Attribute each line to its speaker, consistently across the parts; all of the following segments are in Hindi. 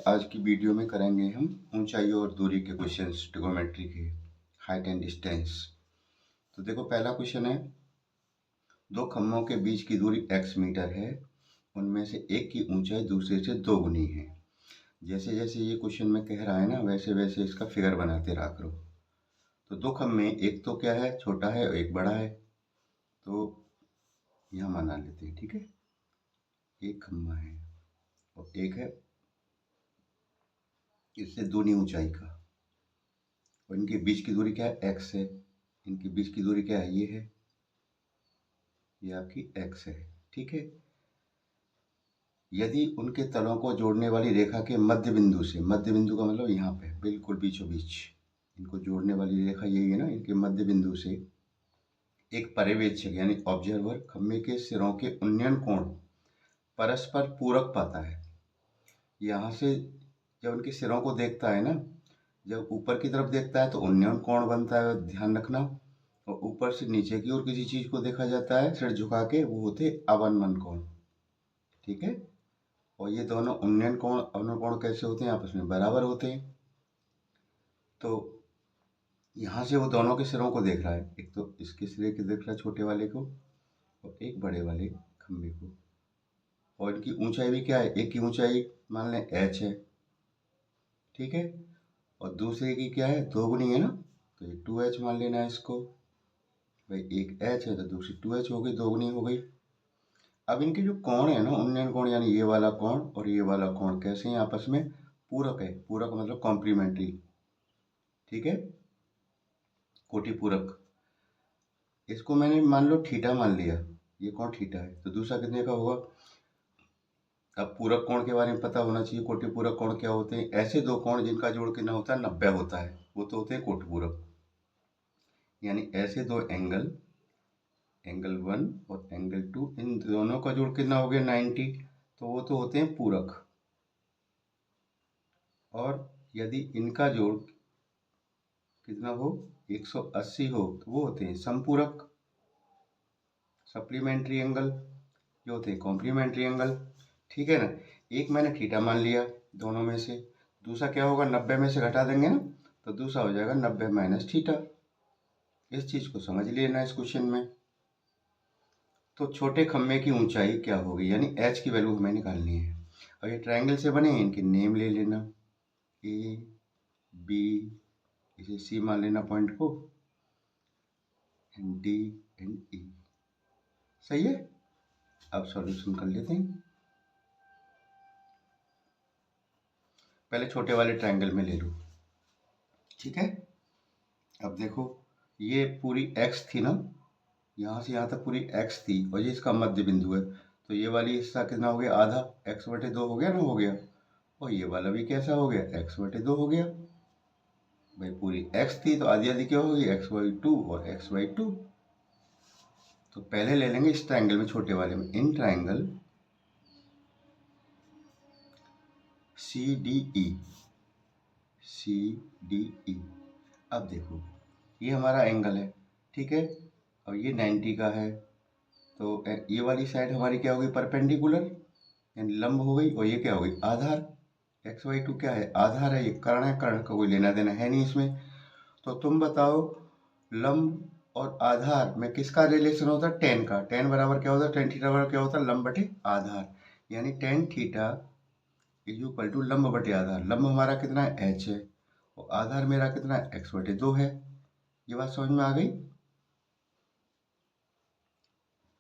Speaker 1: तो आज की वीडियो में करेंगे हम ऊंचाई और दूरी के क्वेश्चंस ट्रिगोनोमेट्री के, हाइट एंड डिस्टेंस। तो देखो पहला क्वेश्चन है, दो खंभों के बीच की दूरी x मीटर है, उनमें से एक की ऊंचाई दूसरे से 2 गुनी है। जैसे जैसे ये क्वेश्चन में कह रहा है ना, वैसे वैसे इसका फिगर बनाते रहा करो। तो दो खंभे, एक तो क्या है, छोटा है और एक बड़ा है, तो यहाँ बना लेते हैं। ठीक है, एक खंभा है और एक है इससे दूनी ऊंचाई का, और इनके बीच की दूरी क्या है, x है। इनके बीच की दूरी क्या है, ये आपकी x है। ठीक है, यदि उनके तलों को जोड़ने वाली रेखा के मध्य बिंदु से, मध्य बिंदु का मतलब यहाँ पे बिल्कुल बीचों बीच, इनको जोड़ने वाली रेखा यही है ना, इनके मध्य बिंदु से एक पर्यवेक्षक यानी ऑब्जर्वर खंभे के सिरों के उन्नयन कोण परस्पर पूरक पाता है। यहाँ से जब उनके सिरों को देखता है ना, जब ऊपर की तरफ देखता है तो उन्नयन कोण बनता है, ध्यान रखना। और ऊपर से नीचे की ओर किसी चीज को देखा जाता है सिर झुका के, वो होते अवनमन कोण। ठीक है, और ये दोनों उन्नयन कोण अवनमन कोण कैसे होते हैं, आपस में बराबर होते हैं। तो यहाँ से वो दोनों के सिरों को देख रहा है, एक तो इसके सिरे के देख रहा है छोटे वाले को, और एक बड़े वाले खंभे को। और इनकी ऊंचाई भी क्या है, एक की ऊंचाई मान लें h है। ठीक है, और दूसरे की क्या है, 2 गुनी है ना, तो ये 2h मान लेना है इसको। भाई एक h है तो दूसरी 2h हो गई, 2 गुनी हो गई। अब इनके जो कोण है ना, उन्नयन कोण, यानी ये वाला कोण और ये वाला कोण कैसे हैं आपस में, पूरक है। पूरक मतलब कॉम्प्लीमेंट्री। ठीक है, कोटि पूरक। इसको मैंने मान लो थीटा मान लिया, ये कोण थीटा है, तो दूसरा कितने का होगा। अब पूरक कोण के बारे में पता होना चाहिए, कोटि पूरक कोण क्या होते हैं। ऐसे दो कोण जिनका जोड़ कितना होता है, 90 होता है, वो तो होते हैं कोटि पूरक। यानी ऐसे दो एंगल, एंगल 1 और एंगल 2, इन दोनों का जोड़ कितना हो गया, 90, तो वो तो होते हैं पूरक। और यदि इनका जोड़ कितना हो, 180 हो, तो वो होते हैं समपूरक, सप्लीमेंट्री एंगल, जो होते हैं कॉम्प्लीमेंट्री एंगल। ठीक है ना, एक मैंने थीटा मान लिया दोनों में से, दूसरा क्या होगा, 90 में से घटा देंगे ना, तो दूसरा हो जाएगा 90 माइनस थीटा। इस चीज को समझ लेना इस क्वेश्चन में। तो छोटे खम्भे की ऊंचाई क्या होगी, यानी h की वैल्यू हमें निकालनी है। और ये ट्रायंगल से बने हैं, इनके नेम ले लेना, ए बी, इसे सी मान लेना पॉइंट को, एंड डी एंड ई। सही है, अब सॉल्यूशन कर लेते हैं। पहले छोटे वाले ट्रायंगल में ले लो। ठीक है, अब देखो ये पूरी x थी ना, यहाँ से यहाँ तक पूरी x थी, और ये इसका मध्य बिंदु है, तो ये वाली हिस्सा कितना हो गया, आधा, x/2 हो गया ना, हो गया। और ये वाला भी कैसा हो गया, x/2 हो गया। भाई पूरी x थी तो आधी आधी क्या होगी, x/2 और x/2। तो पहले ले लेंगे इस ट्रायंगल में, छोटे वाले में, इन ट्रायंगल CDE, CDE। अब देखो ये हमारा एंगल है, ठीक है, और ये 90 का है, तो ये वाली साइड हमारी क्या होगी, परपेंडिकुलर यानी लंब हो गई, और ये क्या होगी, आधार। x/2 क्या है, आधार है, ये कर्ण है, कर्ण का कोई लेना देना है नहीं इसमें। तो तुम बताओ लंब और आधार में किसका रिलेशन होता है, टेन का। टेन बराबर क्या होता है, टेन थीटा बराबर क्या होता है, लंब बटे आधार। यानी tan theta is equal to लंब बटे आधार। लंब हमारा कितना है, h है, और आधार मेरा कितना है, x/2 है। ये बात समझ में आ गई।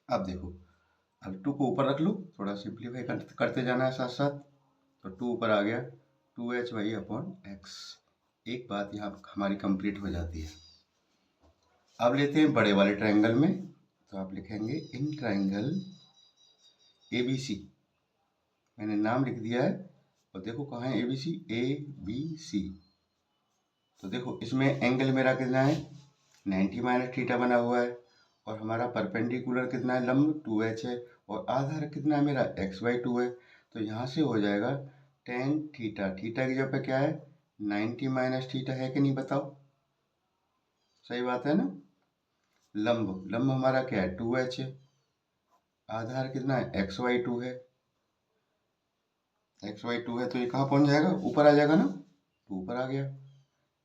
Speaker 1: अब देखो, अब 2 को ऊपर रख लो, थोड़ा सिंप्लीफाई करते जाना है साथ साथ। तो 2 ऊपर आ गया, 2h/x। एक बात यहाँ हमारी कंप्लीट हो जाती है। अब लेते हैं बड़े वाले ट्रायंगल में, तो आप लिखेंगे इन ट्रायंगल ABC। मैंने नाम लिख दिया है, और देखो कहाँ है ABC, ABC। तो देखो इसमें एंगल मेरा कितना है, 90 माइनस थीटा बना हुआ है, और हमारा परपेंडिकुलर कितना है, लंब 2h है, और आधार कितना है मेरा, x/2 है। तो यहाँ से हो जाएगा टेन थीटा, थीटा की जगह पे क्या है, 90 माइनस थीटा है कि नहीं, बताओ। सही बात है ना। लंब, लंब हमारा क्या है, 2h है, आधार कितना है, x/2 है। एक्स वाई 2 है तो ये कहाँ पहुँच जाएगा, ऊपर आ जाएगा ना, तो ऊपर आ गया,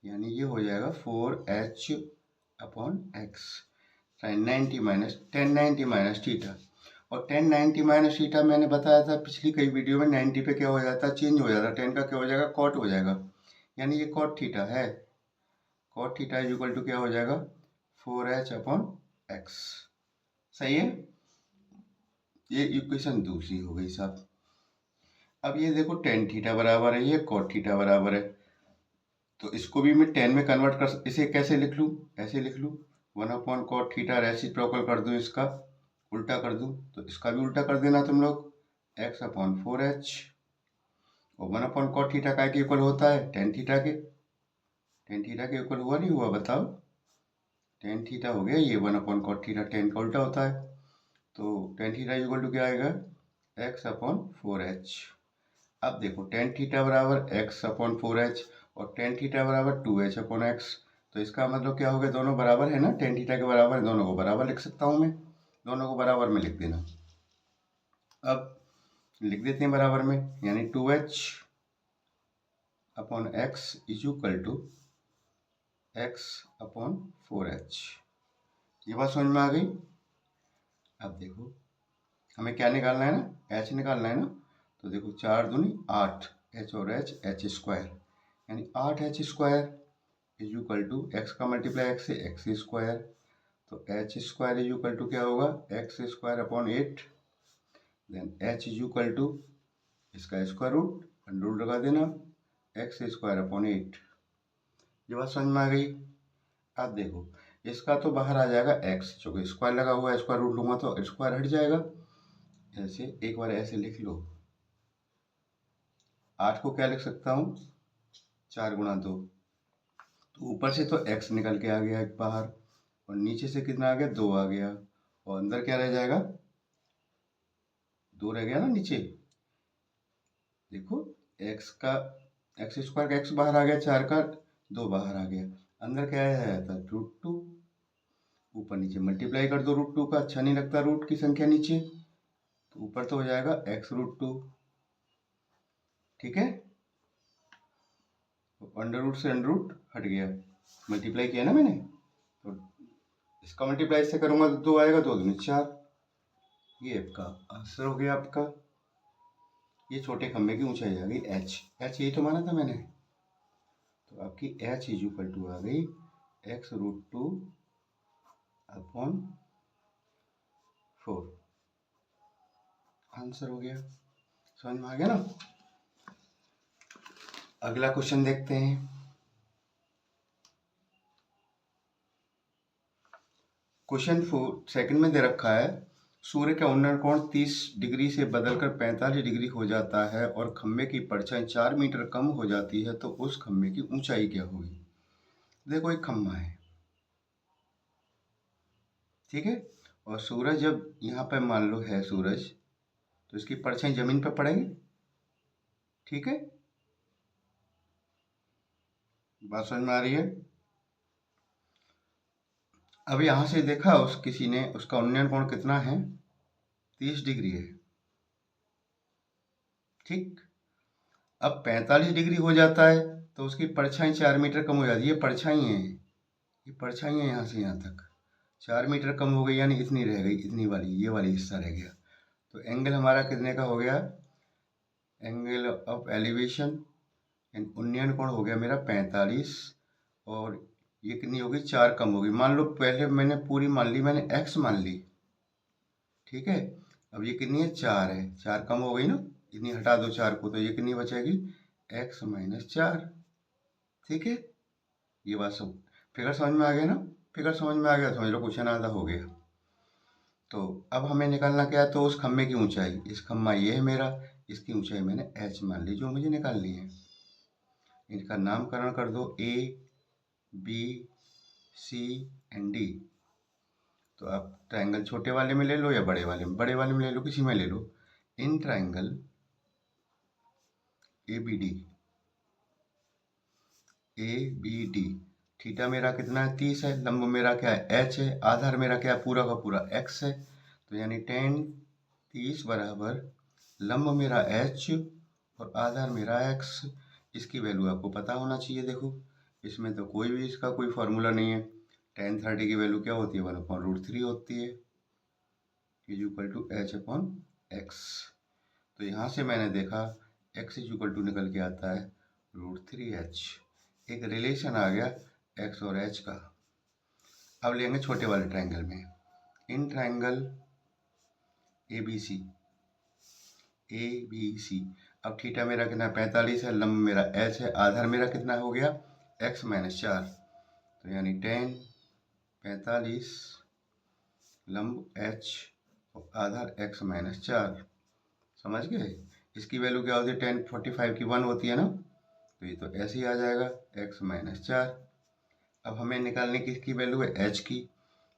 Speaker 1: यानी ये हो जाएगा 4h/x sin 90 minus ten 90 minus theta. और टेन 90 माइनस थीटा मैंने बताया था पिछली कई वीडियो में, 90 पे क्या हो जाता है, चेंज हो जाता है, 10 का क्या हो जाएगा, कॉट हो जाएगा, यानी ये कॉट थीटा है। Cot theta is equal to क्या हो जाएगा, 4h/x। सही है, ये इक्वेशन दूसरी हो गई साहब। अब ये देखो टेन थीटा बराबर है, ये कॉट थीटा बराबर है, तो इसको भी मैं टेन में कन्वर्ट कर इसे कैसे लिख लूँ, ऐसे लिख लूँ, 1/cot थीटा रेसिप्रोकल कर दूँ, इसका उल्टा कर दूँ, तो इसका भी उल्टा कर देना तुम लोग, x/4h। और 1/cot थीटा का के इक्वल होता है टेन थीटा के, टेन थीटा के इक्वल हुआ नहीं हुआ बताओ, टेन थीटा हो गया, ये 1/cot थीटा टेन का उल्टा होता है, तो टेन थीटा इक्वल टू क्या आएगा, x/4h। अब देखो टेन थीटा बराबर x/4h और टेन थीटा बराबर 2h/x, तो इसका मतलब क्या हो गया, दोनों बराबर है ना, टेन थीटा के बराबर है, दोनों को बराबर लिख सकता हूँ मैं, दोनों को बराबर में लिख देना। अब लिख देते हैं बराबर में, यानी 2h/x is equal to x/4h। ये बात समझ में आ गई। अब देखो हमें क्या निकालना है ना, h निकालना है ना, तो देखो 4 दूनी 8, h और h स्क्वायर, यानी 8h² is equal to x का मल्टीप्लाई एक्स से एक्स स्क्वायर, तो h square is equal to क्या होगा, x²/8, then h is equal to इसका स्क्वायर रूट, अंडर रूट लगा देना, x²/8। ये बात समझ में आ गई। अब देखो इसका तो बाहर आ जाएगा x, चूँकि स्क्वायर लगा हुआ है, स्क्वायर रूट लूँगा तो स्क्वायर हट जाएगा, ऐसे एक बार ऐसे लिख लो, 8 को क्या लिख सकता हूँ, 4×2, तो ऊपर से तो x निकल के आ गया एक बाहर, और नीचे से कितना आ गया, 2 आ गया, और अंदर क्या रह जाएगा, 2 रह गया ना नीचे। देखो x स्क्वायर का x बाहर आ गया, 4 का 2 बाहर आ गया, अंदर क्या आया था, √2, ऊपर नीचे मल्टीप्लाई कर दो √2 का, अच्छा नहीं लगता रूट की संख्या नीचे, तो ऊपर तो हो जाएगा x√2, ठीक है, तो अंडर रूट से अंडर रूट हट गया, मल्टीप्लाई किया ना मैंने, तो इसका मल्टीप्लाई से करूंगा तो 2 आएगा, 2 दूनी 4, ये आपका आंसर हो गया आपका। ये छोटे खंभे की ऊंचाई आ गई h, यही तो माना था मैंने, तो आपकी h इज इक्वल टू आ गई x√2/4, आंसर हो गया, समझ में आ गया ना। अगला क्वेश्चन देखते हैं। क्वेश्चन 4 सेकंड में दे रखा है, सूर्य का उन्नयन कोण 30 डिग्री से बदलकर 45 डिग्री हो जाता है और खंभे की परछाई 4 मीटर कम हो जाती है, तो उस खंभे की ऊंचाई क्या होगी। देखो एक खंभा है, ठीक है, और सूरज जब यहाँ पे मान लो है सूरज, तो इसकी परछाई जमीन पर पड़ेगी, ठीक है, बात समझ में आ रही है। अब यहाँ से देखा उस किसी ने, उसका उन्नयन कोण कितना है, 30 डिग्री है, ठीक। अब 45 डिग्री हो जाता है तो उसकी परछाई 4 मीटर कम हो जाती है, ये परछाई है, ये परछाई है, यहाँ से यहाँ तक 4 मीटर कम हो गई, यानी इतनी रह गई, इतनी वाली, ये वाली हिस्सा रह गया, तो एंगल हमारा कितने का हो गया, एंगल ऑफ एलिवेशन उन्नयन कोण हो गया मेरा 45, और ये कितनी होगी, 4 कम होगी, मान लो पहले मैंने पूरी मान ली, मैंने x मान ली, ठीक है, अब ये कितनी है, 4 है, 4 कम हो गई ना, इतनी हटा दो 4 को, तो ये कितनी बचेगी, x-4, ठीक है। ये बात सब फिगर समझ में आ गया ना, फिगर समझ में आ गया, समझ लो क्वेश्चन आधा हो गया। तो अब हमें निकालना क्या है, तो उस खम्भे की ऊंचाई, इस खम्भा ये है मेरा, इसकी ऊंचाई मैंने h मान ली, जो मुझे निकालनी है, इनका नामकरण कर दो A, B, C and D। तो आप ट्रायंगल छोटे वाले में ले लो या बड़े वाले में, बड़े वाले में ले लो, किसी में ले लो, in triangle ABD, ABD, theta मेरा कितना है, 30 है, लंब मेरा क्या है, h है, आधार मेरा क्या है, पूरा का पूरा x है, तो यानी tan 30 बराबर लंब मेरा h और आधार मेरा x। इसकी वैल्यू आपको पता होना चाहिए। देखो इसमें तो कोई भी इसका कोई फार्मूला नहीं है। tan 30 की वैल्यू क्या होती है, 1/√3 होती है, इज इक्वल टू h/x। तो यहाँ से मैंने देखा x इज इक्वल टू निकल के आता है √3h। एक रिलेशन आ गया x और h का। अब लेंगे छोटे वाले ट्रायंगल में। इन ट्रायंगल ABC अब थीटा मेरा कितना 45 है, लंब मेरा h है, आधार मेरा कितना हो गया x-4। तो यानी tan 45 लंब h और आधार x-4। समझ गए। इसकी वैल्यू क्या होती है, tan 45 की 1 होती है ना, तो ये तो ऐसे ही आ जाएगा x-4। अब हमें निकालने की इसकी वैल्यू है h की।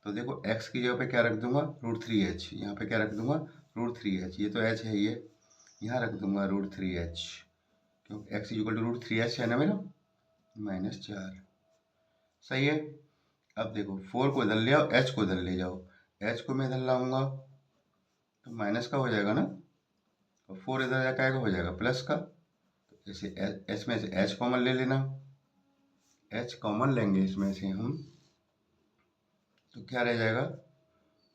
Speaker 1: तो देखो x की जगह पे क्या रख दूंगा √3h, यहाँ पे क्या रख दूंगा √3h। ये तो h है, ये यहाँ रख दूंगा √3h, क्योंकि x इक्वल टू √3h है ना मेरा, -4। सही है। अब देखो 4 को इधर ले आओ, h को इधर ले जाओ। h को मैं इधर लाऊंगा तो माइनस का हो जाएगा ना, और 4 इधर जाकर आएगा हो जाएगा प्लस का। तो जैसे h में से h कॉमन ले लेना, h कॉमन लेंगे इसमें से हम, तो क्या रह जाएगा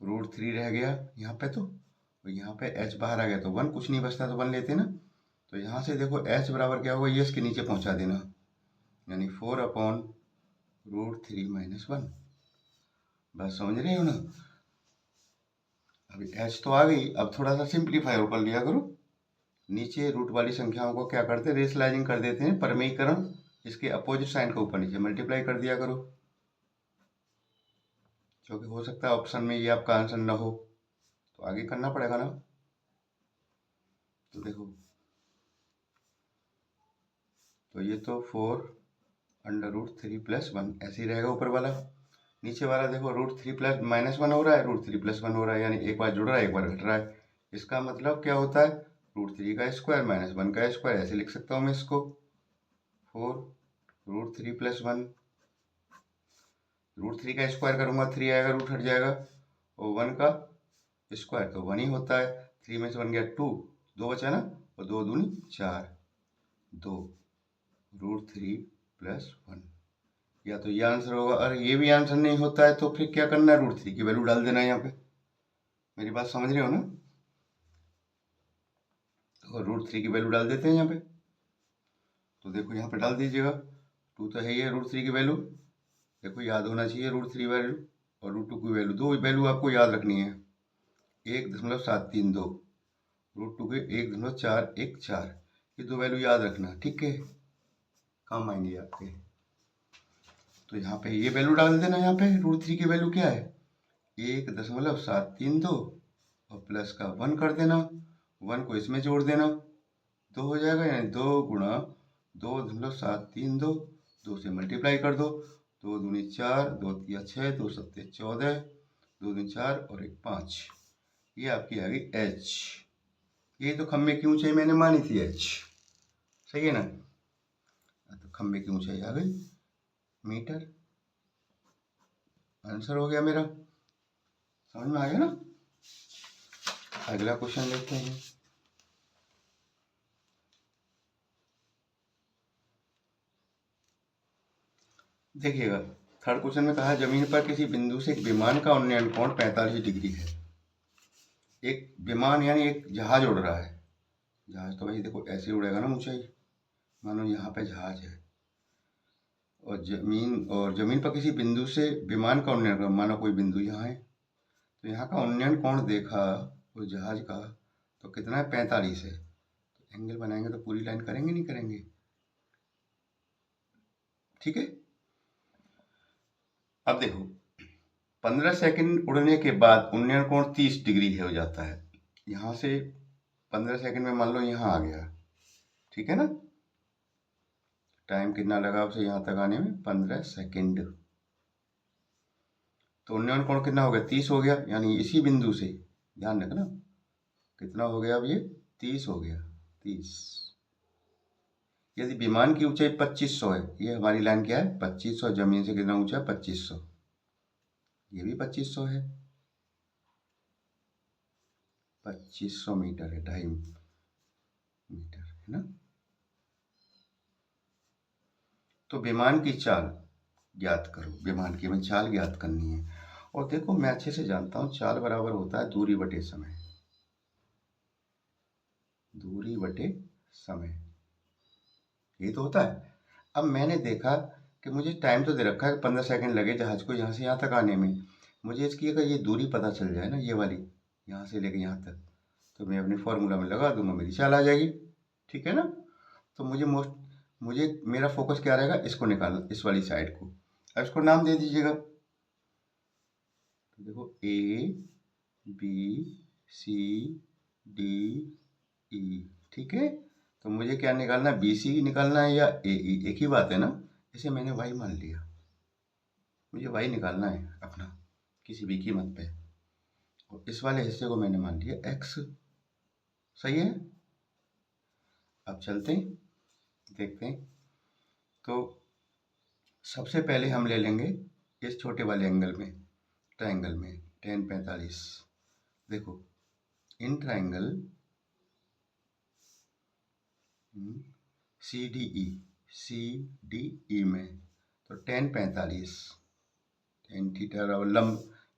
Speaker 1: √3 रह गया यहाँ पे। तो यहाँ पे h बाहर आ गया तो 1, कुछ नहीं बचता तो 1 लेते ना। तो यहाँ से देखो h बराबर क्या होगा, ये इसके नीचे पहुँचा देना, यानी 4/√3 - 1। बस समझ रहे हो ना। अभी h तो आ गई, अब थोड़ा सा सिंप्लीफाई और कर लिया करो। नीचे रूट वाली संख्याओं को क्या करते हैं, रेशलाइजिंग कर देते हैं, परमेयीकरण। इसके अपोजिट साइन को ऊपर नीचे मल्टीप्लाई कर दिया करो, क्योंकि हो सकता है ऑप्शन में ये आपका आंसर ना हो, तो आगे करना पड़ेगा ना। तो देखो, तो ये तो 4/√3 + 1 ऐसे ही रहेगा ऊपर वाला। नीचे वाला देखो √3 + -1 हो रहा है, √3 + 1 हो रहा है, यानी एक बार जुड़ रहा है एक बार घट रहा है। इसका मतलब क्या होता है, √3 का स्क्वायर - 1 का स्क्वायर, ऐसे लिख सकता हूँ मैं इसको। 4√3 + 1, √3 का स्क्वायर करूंगा 3 आएगा, रूट हट जाएगा, और 1 का स्क्वायर तो 1 ही होता है। 3 में से 1 गया 2, 2 बचा ना, और 2 दूनी 4, 2 √3 + 1। या तो ये आंसर होगा, और ये भी आंसर नहीं होता है तो फिर क्या करना है, √3 की वैल्यू डाल देना है यहाँ पे। मेरी बात समझ रहे हो ना। तो √3 की वैल्यू डाल देते हैं यहाँ पे। तो देखो यहाँ पे डाल दीजिएगा, 2 तो है ही है √3 की वैल्यू। देखो याद होना चाहिए √3 वैल्यू, और √2 की वैल्यू, दो वैल्यू आपको याद रखनी है, 1.732, √2 के 1.414, ये दो वैल्यू याद रखना, ठीक है, काम आएंगे आपके। तो यहाँ पे ये वैल्यू डाल देना, यहाँ पे √3 की वैल्यू क्या है 1.732, और प्लस का 1 कर देना, 1 को इसमें जोड़ देना, 2 हो जाएगा, यानी 2 गुणा 2.732, 2 से मल्टीप्लाई कर दो, 2 दूनी 4, 2 तिया 6, 2 सत्ते 14, 2 दूनी 4 और 1 5। ये आपकी आ गई h। ये तो खम्भे की ऊंचाई मैंने मानी थी h, सही है ना। तो खम्भे की ऊंचाई आ गई मीटर, आंसर हो गया मेरा। समझ में आ गया ना। अगला क्वेश्चन देखते हैं। देखिएगा, थर्ड क्वेश्चन में कहा है जमीन पर किसी बिंदु से एक विमान का उन्नयन कोण 45 डिग्री है। एक विमान यानी एक जहाज उड़ रहा है। जहाज तो भाई देखो ऐसे उड़ेगा ना ऊंचाई, मानो यहाँ पे जहाज है, और जमीन पर किसी बिंदु से विमान का उन्नयन कर, मानो कोई बिंदु यहाँ है, तो यहाँ का उन्नयन कोण देखा उस जहाज का, तो कितना है 45 है। तो एंगल बनाएंगे तो पूरी लाइन करेंगे नहीं करेंगे, ठीक है। अब देखो 15 सेकंड उड़ने के बाद उन्नयन कोण 30 डिग्री हो जाता है। यहाँ से 15 सेकंड में मान लो यहाँ आ गया, ठीक है ना। टाइम कितना लगा उसे यहाँ तक आने में, 15 सेकंड। तो उन्नयन कोण कितना हो गया 30 हो गया, यानी इसी बिंदु से, ध्यान रखना कितना हो गया अब ये 30 हो गया, 30। यदि विमान की ऊंचाई 2500 है, ये हमारी लाइन क्या है 2500, जमीन से कितना ऊंचा है 2500, ये भी 2500 है, 2500 मीटर है, 2.5 मीटर। है ना। तो विमान की चाल ज्ञात करो, विमान की हमें चाल ज्ञात करनी है। और देखो मैं अच्छे से जानता हूँ चाल बराबर होता है दूरी बटे समय, दूरी बटे समय, ये तो होता है। अब मैंने देखा कि मुझे टाइम तो दे रखा है 15 सेकंड लगे जहाज को यहाँ से यहाँ तक आने में। मुझे इसकी अगर ये दूरी पता चल जाए ना, ये वाली यहाँ से लेके यहाँ तक, तो मैं अपनी फॉर्मूला में लगा दूंगा, मेरी चाल आ जाएगी। ठीक है ना। तो मुझे मेरा फोकस क्या रहेगा, इसको निकालना, इस वाली साइड को। अब इसको नाम दे दीजिएगा। तो देखो ए बी सी डी ई, ठीक है। तो मुझे क्या निकालना है, बी सी निकालना है या ए ई, एक ही बात है ना। इसे मैंने वाई मान लिया, मुझे वाई निकालना है अपना किसी भी कीमत पे, और इस वाले हिस्से को मैंने मान लिया एक्स। सही है। अब चलते हैं, देखते हैं। तो सबसे पहले हम ले लेंगे इस छोटे वाले एंगल में, ट्रायंगल में tan 45। देखो in triangle C D E में, तो tan 45, tan थीटा और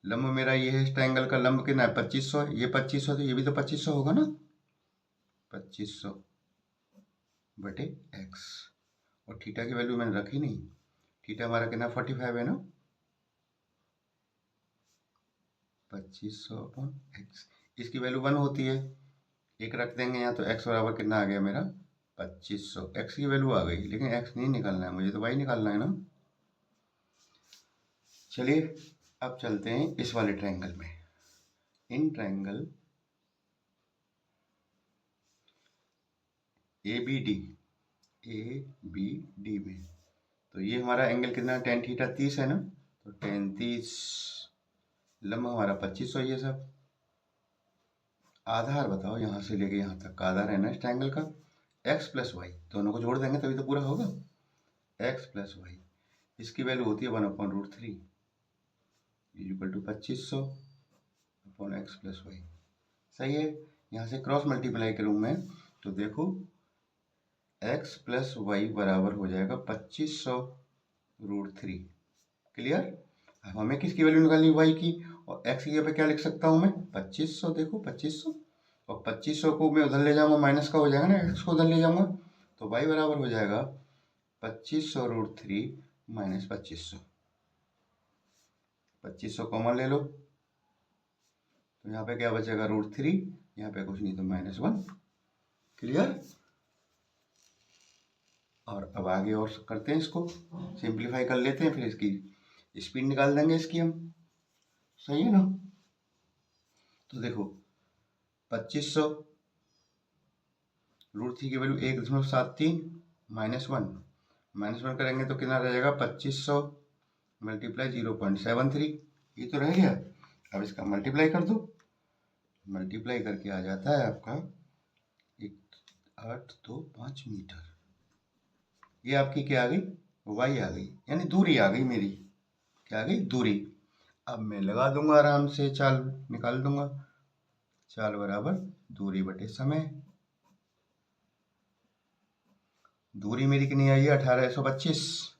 Speaker 1: लंब मेरा ये है, इस ट्रायंगल का लंब कितना है 2500, ये 2500, तो ये भी तो 2500 होगा ना, 2500 बटे एक्स। और थीटा की वैल्यू मैंने रखी नहीं, थीटा हमारा कितना 45 है ना, 2500 अपॉन एक्स। इसकी वैल्यू 1 होती है, एक रख देंगे यहाँ, तो x बराबर कितना आ गया मेरा 2500। x की वैल्यू आ गई, लेकिन x नहीं निकालना है मुझे, तो y निकालना है ना। चलिए अब चलते हैं इस वाले ट्रायंगल में, in triangle A B D में, तो ये हमारा एंगल कितना, tan थीटा 30 है ना, तो tan 30, लंब हमारा 2500, ये सब आधार बताओ यहाँ से लेके यहाँ तक का आधार है ना इस ट्रायंगल का, x प्लस वाई, दोनों को जोड़ देंगे तभी तो पूरा होगा, x प्लस वाई, इसकी वैल्यू होती है 1/√3 equal to 2500 upon x plus y. सही है। यहाँ से क्रॉस मल्टीप्लाई करूँ मैं, तो देखो x प्लस वाई बराबर हो जाएगा 2500√3। क्लियर। अब हमें किसकी वैल्यू निकालनी है, y की, और x की जगह पे क्या लिख सकता हूँ मैं 2500, देखो 2500, और 2500 को मैं उधर ले जाऊँगा, माइनस का हो जाएगा ना, x को उधर ले जाऊँगा, तो y बराबर हो जाएगा 2500√3 माइनस 2500, 2500 कॉमन ले लो, तो यहाँ पे क्या बचेगा √3, यहाँ पे कुछ नहीं तो -1। क्लियर। और अब आगे और करते हैं, इसको सिंप्लीफाई कर लेते हैं, फिर इसकी स्पीड निकाल देंगे इसकी हम। सही है ना। तो देखो 2500√3 की वैल्यू 1.73 -1 करेंगे तो कितना रहेगा 2500 मल्टीप्लाई 0.73, ये तो रह गया। अब इसका मल्टीप्लाई कर दो, मल्टीप्लाई करके आ जाता है आपका 825 मीटर। ये आपकी क्या आ गई, वाई आ गई, यानी दूरी आ गई मेरी, क्या आ गई, दूरी। अब मैं लगा दूंगा आराम से, चाल निकाल दूंगा, चाल बराबर दूरी बटे समय। दूरी मेरी कितनी आई है 1825,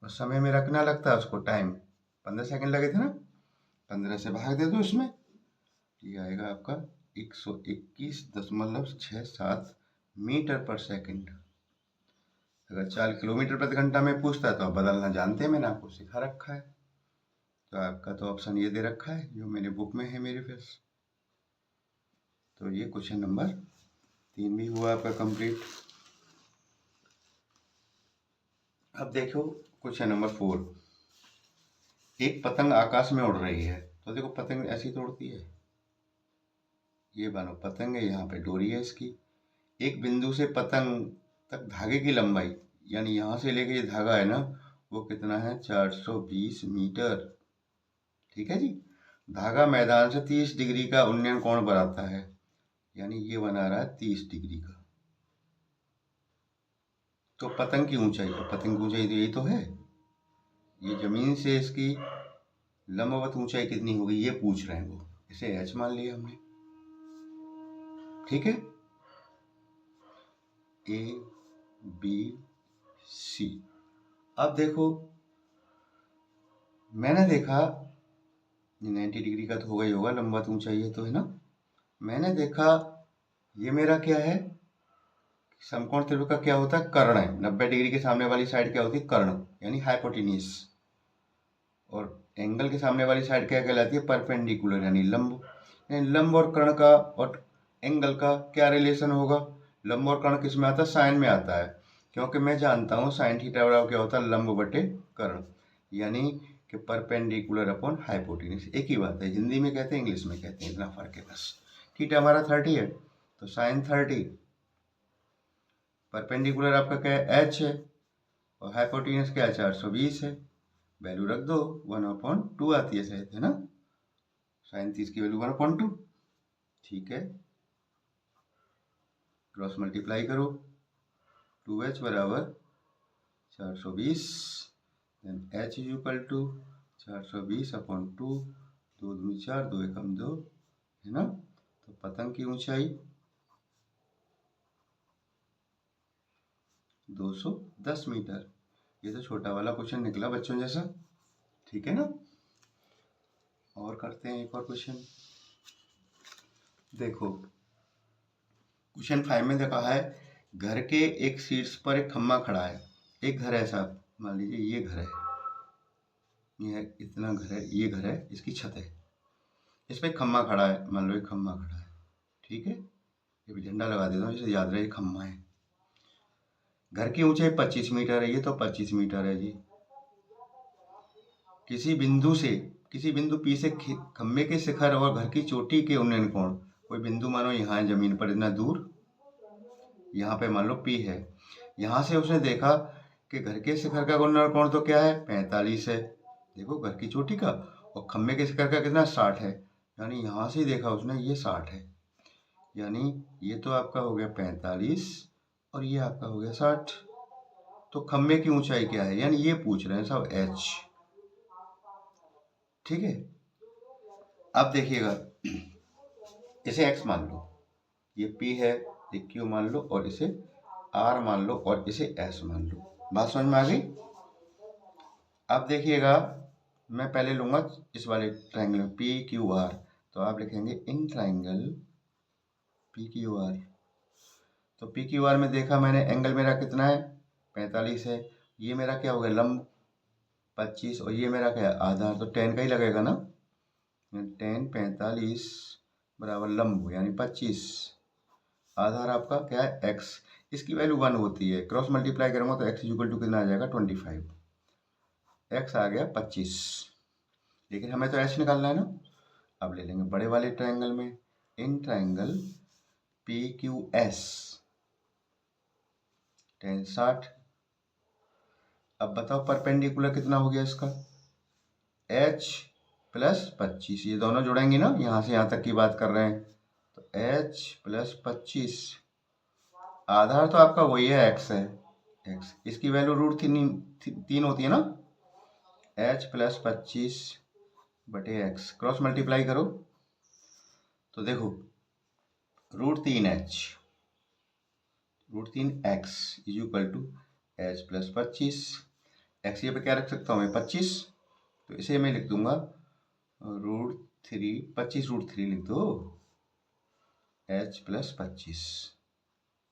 Speaker 1: और समय मेरा कितना लगता है उसको, टाइम 15 सेकंड लगे थे ना, 15 से भाग दे दो इसमें, ये आएगा आपका 121.67 मीटर पर सेकंड। अगर 4 किलोमीटर प्रति घंटा में पूछता है तो आप बदलना जानते हैं, मैंने आपको सिखा रखा है। तो आपका तो ऑप्शन ये दे रखा है जो मेरे बुक में है मेरे पास। तो ये क्वेश्चन नंबर 3 भी हुआ आपका कंप्लीट। अब देखो क्वेश्चन नंबर 4, एक पतंग आकाश में उड़ रही है। तो देखो पतंग ऐसी तो उड़ती है, ये मानो पतंग है, यहाँ पे डोरी है इसकी। एक बिंदु से पतंग तक धागे की लंबाई, यानी यहाँ से लेके ये धागा है ना, वो कितना है 420 मीटर। ठीक है जी। धागा मैदान से 30 डिग्री का उन्नयन कोण बनाता है, यानी ये बना रहा है 30 डिग्री का। तो पतंग की ऊंचाई, तो पतंग की ऊंचाई तो यही तो है, ये जमीन से इसकी लंबवत ऊंचाई कितनी होगी ये पूछ रहे हैं वो, इसे h मान लिया हमने। ठीक है। A B C. अब देखो, मैंने देखा ये 90 डिग्री का तो होगा ही होगा, लंबा तो ऊंचाई है तो, है ना। मैंने देखा ये मेरा क्या है, समकोण त्रिभुज का क्या होता है, कर्ण है। 90 डिग्री के सामने वाली साइड क्या होती है, कर्ण, यानी हाइपोटेन्यूज। और एंगल के सामने वाली साइड क्या कहलाती है, परपेंडिकुलर, यानी लंब। यानी लंब और कर्ण का और एंगल का क्या रिलेशन होगा, लंब और कर्ण किस में आता है, साइन में आता है। क्योंकि मैं जानता हूँ साइन थीटा बराबर क्या होता है, लंब बटे कर्ण, यानी कि परपेंडिकुलर अपॉन हाइपोटेन्यूज। एक ही बात है, हिंदी में कहते हैं इंग्लिश में कहते हैं, इतना फर्क है बस। थीटा हमारा 30 है तो साइन 30, परपेंडिकुलर आपका क्या है, एच है, और हाइपोटेन्यूज क्या है, 420 है। वैल्यू रख दो, 1/2 आती है शायद, है ना। साइन 30 की वैल्यू 1/2, ठीक है। क्रॉस मल्टीप्लाई करो, 2h बराबर 420, then h is equal to 420/2, 2 दूनी 4, 2 एकम 2, है ना। तो पतंग की ऊंचाई 210 मीटर। ये तो छोटा वाला क्वेश्चन निकला बच्चों जैसा, ठीक है ना। और करते हैं एक और क्वेश्चन। देखो क्वेश्चन 5 में देखा है, घर के एक शीर्ष पर एक खम्मा खड़ा है। एक घर है साहब, मान लीजिए ये घर है, ये इतना घर है, ये घर है, इसकी छत है, इस पर खम्मा खड़ा है, मान लो एक खम्मा खड़ा है, ठीक है। ये भी झंडा लगा देता हूँ जिसे याद रहे खम्मा है। घर की ऊंचाई 25 मीटर है, ये तो 25 मीटर है जी। किसी बिंदु P से खम्भे के शिखर और घर की चोटी के उन्नयन कोण, कोई बिंदु मानो यहाँ है जमीन पर इतना दूर, यहाँ पे मान लो P है। यहाँ से उसने देखा कि घर के शिखर का उन्नयन कोण तो क्या है, 45 है, देखो घर की चोटी का, और खम्भे के शिखर का कितना, 60 है। यानी यहाँ से देखा उसने, ये 60 है, यानी ये तो आपका हो गया 45 और ये आपका हो गया 60। तो खम्भे की ऊंचाई क्या है, यानी ये पूछ रहे हैं साहब, h, ठीक है। अब देखिएगा, इसे x मान लो, ये P है, ये Q मान लो, और इसे R मान लो, और इसे S मान लो। बात समझ में आ गई। अब देखिएगा, मैं पहले लूंगा इस वाले ट्रायंगल में PQR, तो आप लिखेंगे इन ट्रायंगल PQR। तो PQR में देखा मैंने, एंगल मेरा कितना है, 45 है। ये मेरा क्या हो गया, लंब 25, और ये मेरा क्या है, आधार, तो tan का ही लगेगा ना। tan 45 बराबर लंब यानी 25, आधार आपका क्या है, x, इसकी वैल्यू 1 होती है। क्रॉस मल्टीप्लाई करूंगा तो x इक्वल टू कितना आ जाएगा, 25, x आ गया 25, लेकिन हमें तो h निकालना है ना। अब ले लेंगे बड़े वाले ट्रायंगल में, इन ट्रायंगल PQS, tan 60। अब बताओ परपेंडिकुलर कितना हो गया इसका, h प्लस 25, ये दोनों जुड़ेंगे ना, यहाँ से यहाँ तक की बात कर रहे हैं, तो h प्लस 25, आधार तो आपका वही है, x है, x, इसकी वैल्यू √3 होती है ना, h प्लस 25 बटे x, क्रॉस मल्टीप्लाई करो तो देखो √3h, √3x is equal to h plus 25, x ये पे क्या रख सकता हूँ मैं, 25, तो इसे मैं लिख दूंगा √3, 25 √3 लिख दो, h प्लस 25,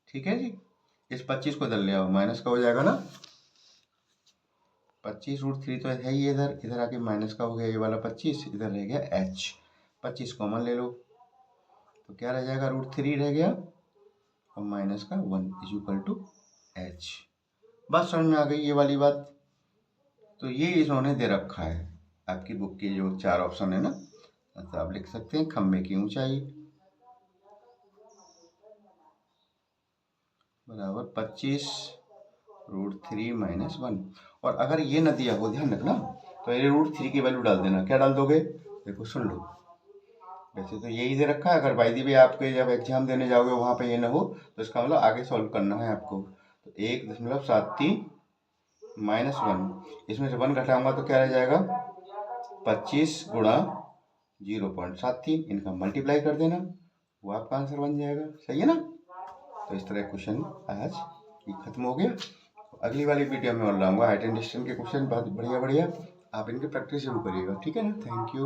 Speaker 1: ठीक है जी। इस 25 को इधर ले आओ, माइनस का हो जाएगा ना, 25 √3 तो है ही, इधर इधर आके माइनस का हो गया, ये वाला 25, इधर रह गया h, 25 कॉमन ले लो, तो क्या रह जाएगा, √3 रह गया, और माइनस का 1 इज इक्वल टू h। बात समझ में आ गई ये वाली बात। तो ये इन्होंने दे रखा है, आपकी बुक के जो 4 ऑप्शन है ना, तो आप लिख सकते हैं खम्भे की ऊंचाई बराबर 25 √3 माइनस 1। और अगर ये न दिया हो, ध्यान रखना, तो ये √3 की वैल्यू डाल देना। क्या डाल दोगे, देखो सुन लो, वैसे तो यही दे रखा है, अगर बाई दी भी आपके जब एग्जाम देने जाओगे वहाँ पे ये ना हो, तो इसका मतलब आगे सॉल्व करना है आपको। तो 1.73 माइनस 1, इसमें से 1 घटाऊंगा तो क्या रह जाएगा, 25 गुणा 0.73, इनका मल्टीप्लाई कर देना, वो आपका आंसर बन जाएगा, सही है ना। तो इस तरह क्वेश्चन आज ये खत्म हो गया। अगली वाली वीडियो में और लाऊंगा हाइट एंड डिस्टेंस के क्वेश्चन बहुत बढ़िया बढ़िया, आप इनकी प्रैक्टिस जरूर करिएगा, ठीक है ना। Thank you.